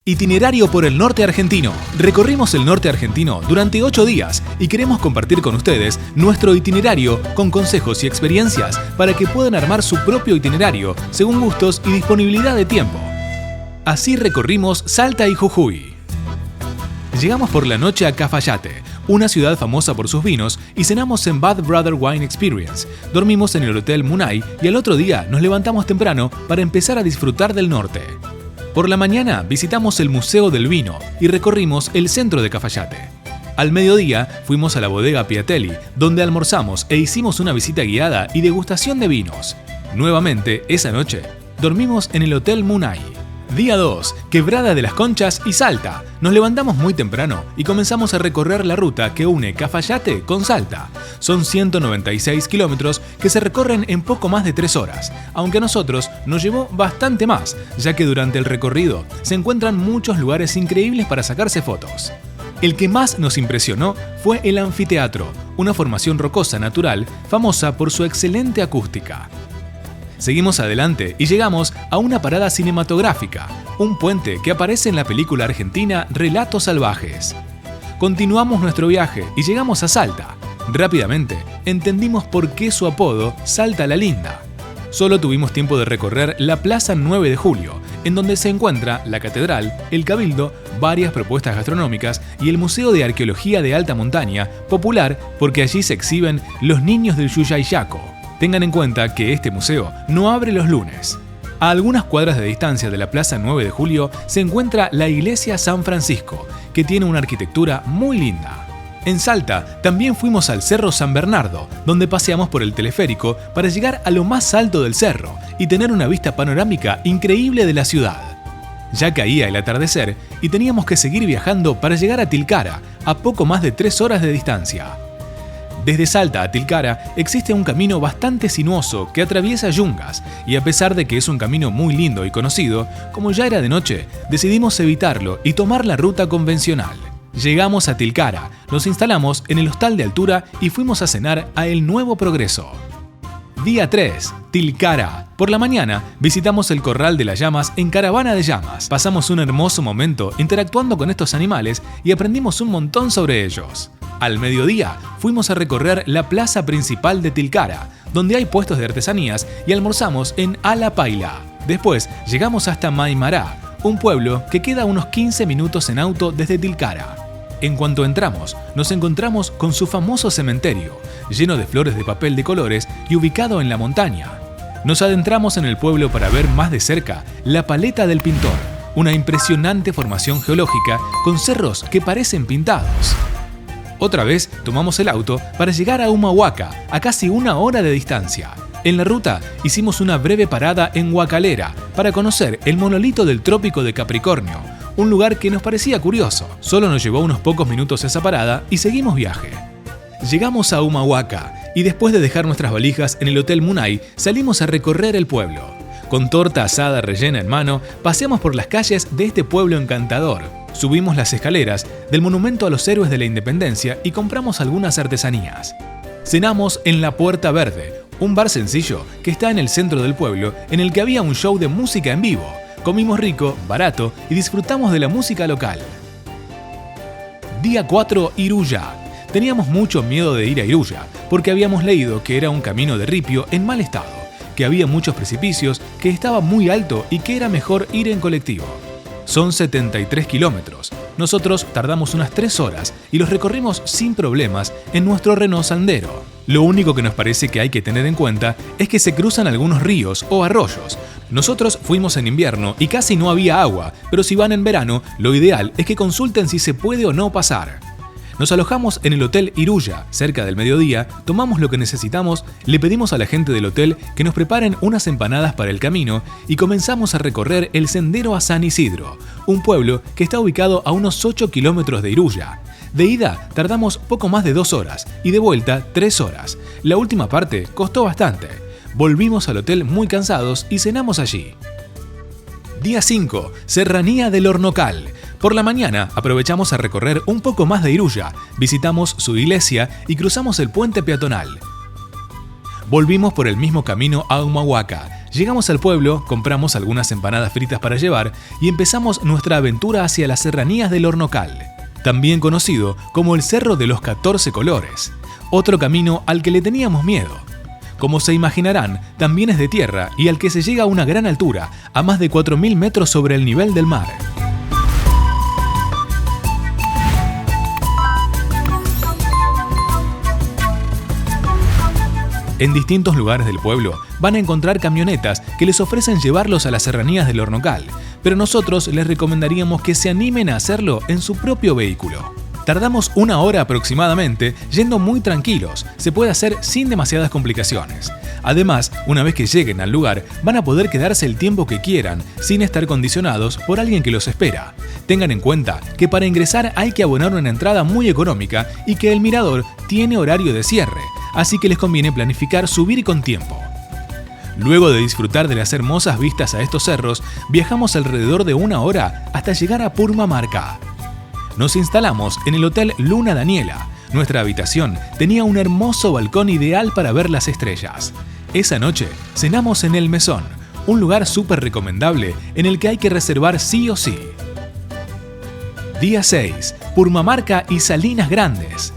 Itinerario por el norte argentino. Recorrimos el norte argentino durante 8 días y queremos compartir con ustedes nuestro itinerario con consejos y experiencias para que puedan armar su propio itinerario según gustos y disponibilidad de tiempo. Así recorrimos Salta y Jujuy. Llegamos por la noche a Cafayate, una ciudad famosa por sus vinos, y cenamos en Bad Brother Wine Experience. Dormimos en el Hotel Munay y al otro día nos levantamos temprano para empezar a disfrutar del norte. Por la mañana visitamos el Museo del Vino y recorrimos el centro de Cafayate. Al mediodía fuimos a la bodega Piatelli, donde almorzamos e hicimos una visita guiada y degustación de vinos. Nuevamente, esa noche, dormimos en el Hotel Munay. Día 2, Quebrada de las Conchas y Salta. Nos levantamos muy temprano y comenzamos a recorrer la ruta que une Cafayate con Salta. Son 196 kilómetros que se recorren en poco más de 3 horas, aunque a nosotros nos llevó bastante más, ya que durante el recorrido se encuentran muchos lugares increíbles para sacarse fotos. El que más nos impresionó fue el anfiteatro, una formación rocosa natural famosa por su excelente acústica. Seguimos adelante y llegamos a una parada cinematográfica, un puente que aparece en la película argentina Relatos Salvajes. Continuamos nuestro viaje y llegamos a Salta. Rápidamente entendimos por qué su apodo Salta la Linda. Solo tuvimos tiempo de recorrer la Plaza 9 de Julio, en donde se encuentra la Catedral, el Cabildo, varias propuestas gastronómicas y el Museo de Arqueología de Alta Montaña, popular porque allí se exhiben los niños del Yuyayaco. Tengan en cuenta que este museo no abre los lunes. A algunas cuadras de distancia de la Plaza 9 de Julio se encuentra la Iglesia San Francisco, que tiene una arquitectura muy linda. En Salta también fuimos al Cerro San Bernardo, donde paseamos por el teleférico para llegar a lo más alto del cerro y tener una vista panorámica increíble de la ciudad. Ya caía el atardecer y teníamos que seguir viajando para llegar a Tilcara, a poco más de 3 horas de distancia. Desde Salta a Tilcara existe un camino bastante sinuoso que atraviesa yungas y a pesar de que es un camino muy lindo y conocido, como ya era de noche, decidimos evitarlo y tomar la ruta convencional. Llegamos a Tilcara, nos instalamos en el hostal de altura y fuimos a cenar a El Nuevo Progreso. Día 3, Tilcara. Por la mañana visitamos el Corral de las Llamas en caravana de llamas. Pasamos un hermoso momento interactuando con estos animales y aprendimos un montón sobre ellos. Al mediodía fuimos a recorrer la plaza principal de Tilcara, donde hay puestos de artesanías y almorzamos en Ala Paila. Después llegamos hasta Maimará, un pueblo que queda a unos 15 minutos en auto desde Tilcara. En cuanto entramos, nos encontramos con su famoso cementerio, lleno de flores de papel de colores y ubicado en la montaña. Nos adentramos en el pueblo para ver más de cerca la Paleta del Pintor, una impresionante formación geológica con cerros que parecen pintados. Otra vez tomamos el auto para llegar a Humahuaca, a casi 1 hora de distancia. En la ruta hicimos una breve parada en Huacalera para conocer el monolito del Trópico de Capricornio, un lugar que nos parecía curioso. Solo nos llevó unos pocos minutos esa parada y seguimos viaje. Llegamos a Humahuaca y después de dejar nuestras valijas en el Hotel Munay, salimos a recorrer el pueblo. Con torta asada rellena en mano, paseamos por las calles de este pueblo encantador. Subimos las escaleras del Monumento a los Héroes de la Independencia y compramos algunas artesanías. Cenamos en La Puerta Verde, un bar sencillo que está en el centro del pueblo en el que había un show de música en vivo. Comimos rico, barato y disfrutamos de la música local. Día 4, Iruya. Teníamos mucho miedo de ir a Iruya porque habíamos leído que era un camino de ripio en mal estado, que había muchos precipicios, que estaba muy alto y que era mejor ir en colectivo. Son 73 kilómetros. Nosotros tardamos unas 3 horas y los recorrimos sin problemas en nuestro Renault Sandero. Lo único que nos parece que hay que tener en cuenta es que se cruzan algunos ríos o arroyos. Nosotros fuimos en invierno y casi no había agua, pero si van en verano, lo ideal es que consulten si se puede o no pasar. Nos alojamos en el Hotel Iruya, cerca del mediodía, tomamos lo que necesitamos, le pedimos a la gente del hotel que nos preparen unas empanadas para el camino y comenzamos a recorrer el sendero a San Isidro, un pueblo que está ubicado a unos 8 kilómetros de Iruya. De ida tardamos poco más de 2 horas y de vuelta 3 horas. La última parte costó bastante. Volvimos al hotel muy cansados y cenamos allí. Día 5, Serranía del Hornocal. Por la mañana aprovechamos a recorrer un poco más de Iruya, visitamos su iglesia y cruzamos el puente peatonal. Volvimos por el mismo camino a Humahuaca. Llegamos al pueblo, compramos algunas empanadas fritas para llevar y empezamos nuestra aventura hacia las serranías del Hornocal, también conocido como el Cerro de los 14 Colores, otro camino al que le teníamos miedo. Como se imaginarán, también es de tierra y al que se llega a una gran altura, a más de 4.000 metros sobre el nivel del mar. En distintos lugares del pueblo van a encontrar camionetas que les ofrecen llevarlos a las serranías del Hornocal, pero nosotros les recomendaríamos que se animen a hacerlo en su propio vehículo. Tardamos 1 hora aproximadamente, yendo muy tranquilos, se puede hacer sin demasiadas complicaciones. Además, una vez que lleguen al lugar, van a poder quedarse el tiempo que quieran, sin estar condicionados por alguien que los espera. Tengan en cuenta que para ingresar hay que abonar una entrada muy económica y que el mirador tiene horario de cierre, así que les conviene planificar subir con tiempo. Luego de disfrutar de las hermosas vistas a estos cerros, viajamos alrededor de 1 hora hasta llegar a Purmamarca. Nos instalamos en el Hotel Luna Daniela. Nuestra habitación tenía un hermoso balcón ideal para ver las estrellas. Esa noche cenamos en El Mesón, un lugar súper recomendable en el que hay que reservar sí o sí. Día 6. Purmamarca y Salinas Grandes.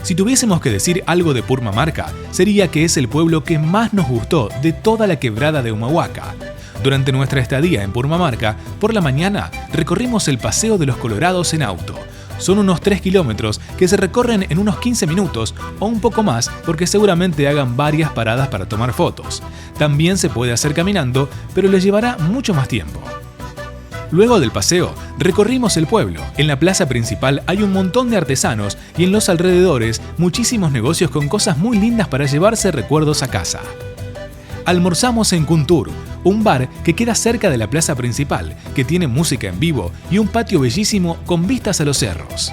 Si tuviésemos que decir algo de Purmamarca, sería que es el pueblo que más nos gustó de toda la quebrada de Humahuaca. Durante nuestra estadía en Purmamarca, por la mañana recorrimos el Paseo de los Colorados en auto. Son unos 3 kilómetros que se recorren en unos 15 minutos o un poco más porque seguramente hagan varias paradas para tomar fotos. También se puede hacer caminando, pero les llevará mucho más tiempo. Luego del paseo, recorrimos el pueblo. En la plaza principal hay un montón de artesanos y en los alrededores muchísimos negocios con cosas muy lindas para llevarse recuerdos a casa. Almorzamos en Kuntur, un bar que queda cerca de la plaza principal, que tiene música en vivo y un patio bellísimo con vistas a los cerros.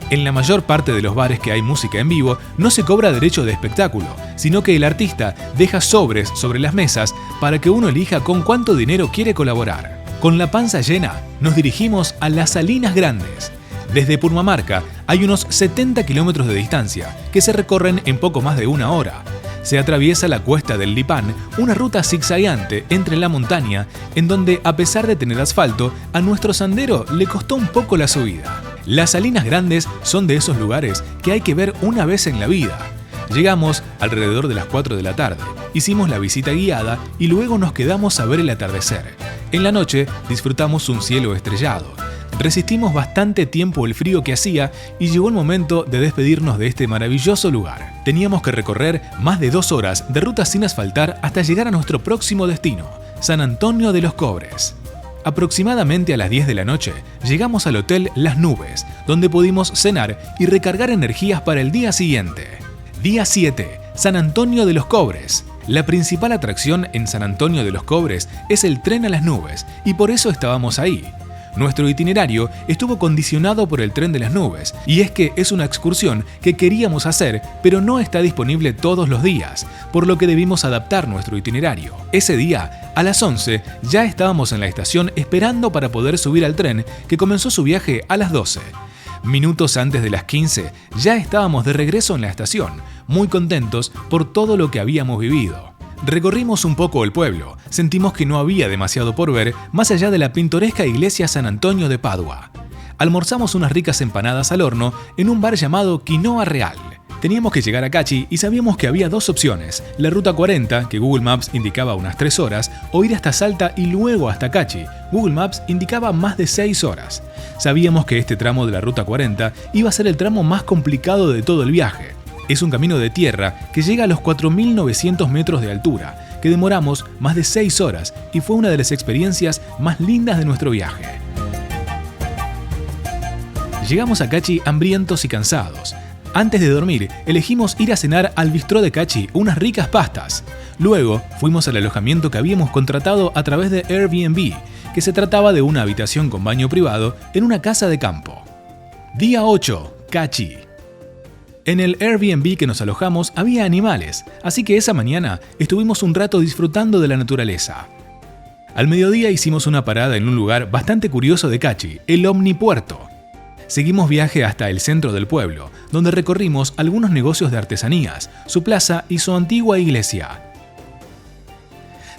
En la mayor parte de los bares que hay música en vivo no se cobra derecho de espectáculo, sino que el artista deja sobres sobre las mesas para que uno elija con cuánto dinero quiere colaborar. Con la panza llena, nos dirigimos a las Salinas Grandes. Desde Purmamarca hay unos 70 kilómetros de distancia, que se recorren en poco más de 1 hora. Se atraviesa la cuesta del Lipán, una ruta zigzagueante entre la montaña, en donde, a pesar de tener asfalto, a nuestro sendero le costó un poco la subida. Las Salinas Grandes son de esos lugares que hay que ver una vez en la vida. Llegamos alrededor de las 4 de la tarde, hicimos la visita guiada y luego nos quedamos a ver el atardecer. En la noche disfrutamos un cielo estrellado. Resistimos bastante tiempo el frío que hacía y llegó el momento de despedirnos de este maravilloso lugar. Teníamos que recorrer más de 2 horas de ruta sin asfaltar hasta llegar a nuestro próximo destino, San Antonio de los Cobres. Aproximadamente a las 10 de la noche llegamos al Hotel Las Nubes, donde pudimos cenar y recargar energías para el día siguiente. Día 7. San Antonio de los Cobres. La principal atracción en San Antonio de los Cobres es el tren a las nubes y por eso estábamos ahí. Nuestro itinerario estuvo condicionado por el tren de las nubes, y es que es una excursión que queríamos hacer, pero no está disponible todos los días, por lo que debimos adaptar nuestro itinerario. Ese día, a las 11, ya estábamos en la estación esperando para poder subir al tren, que comenzó su viaje a las 12. Minutos antes de las 15, ya estábamos de regreso en la estación, muy contentos por todo lo que habíamos vivido. Recorrimos un poco el pueblo, sentimos que no había demasiado por ver más allá de la pintoresca iglesia San Antonio de Padua. Almorzamos unas ricas empanadas al horno en un bar llamado Quinoa Real. Teníamos que llegar a Cachi y sabíamos que había 2 opciones, la ruta 40, que Google Maps indicaba unas 3 horas, o ir hasta Salta y luego hasta Cachi. Google Maps indicaba más de 6 horas. Sabíamos que este tramo de la ruta 40 iba a ser el tramo más complicado de todo el viaje. Es un camino de tierra que llega a los 4.900 metros de altura, que demoramos más de 6 horas y fue una de las experiencias más lindas de nuestro viaje. Llegamos a Cachi hambrientos y cansados. Antes de dormir, elegimos ir a cenar al bistró de Cachi unas ricas pastas. Luego, fuimos al alojamiento que habíamos contratado a través de Airbnb, que se trataba de una habitación con baño privado en una casa de campo. Día 8. Cachi. En el Airbnb que nos alojamos había animales, así que esa mañana estuvimos un rato disfrutando de la naturaleza. Al mediodía hicimos una parada en un lugar bastante curioso de Cachi, el Omnipuerto. Seguimos viaje hasta el centro del pueblo, donde recorrimos algunos negocios de artesanías, su plaza y su antigua iglesia.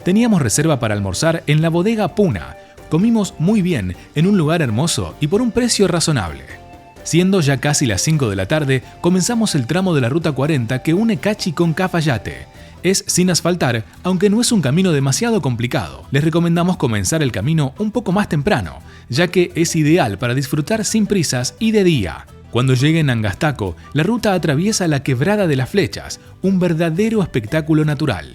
Teníamos reserva para almorzar en la bodega Puna. Comimos muy bien, en un lugar hermoso y por un precio razonable. Siendo ya casi las 5 de la tarde, comenzamos el tramo de la Ruta 40 que une Cachi con Cafayate. Es sin asfaltar, aunque no es un camino demasiado complicado. Les recomendamos comenzar el camino un poco más temprano, ya que es ideal para disfrutar sin prisas y de día. Cuando lleguen a Angastaco, la ruta atraviesa la Quebrada de las Flechas, un verdadero espectáculo natural.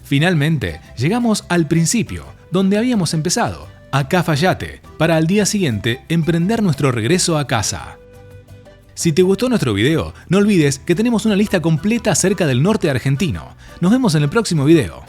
Finalmente, llegamos al principio, donde habíamos empezado, a Cafayate, para al día siguiente emprender nuestro regreso a casa. Si te gustó nuestro video, no olvides que tenemos una lista completa acerca del norte argentino. Nos vemos en el próximo video.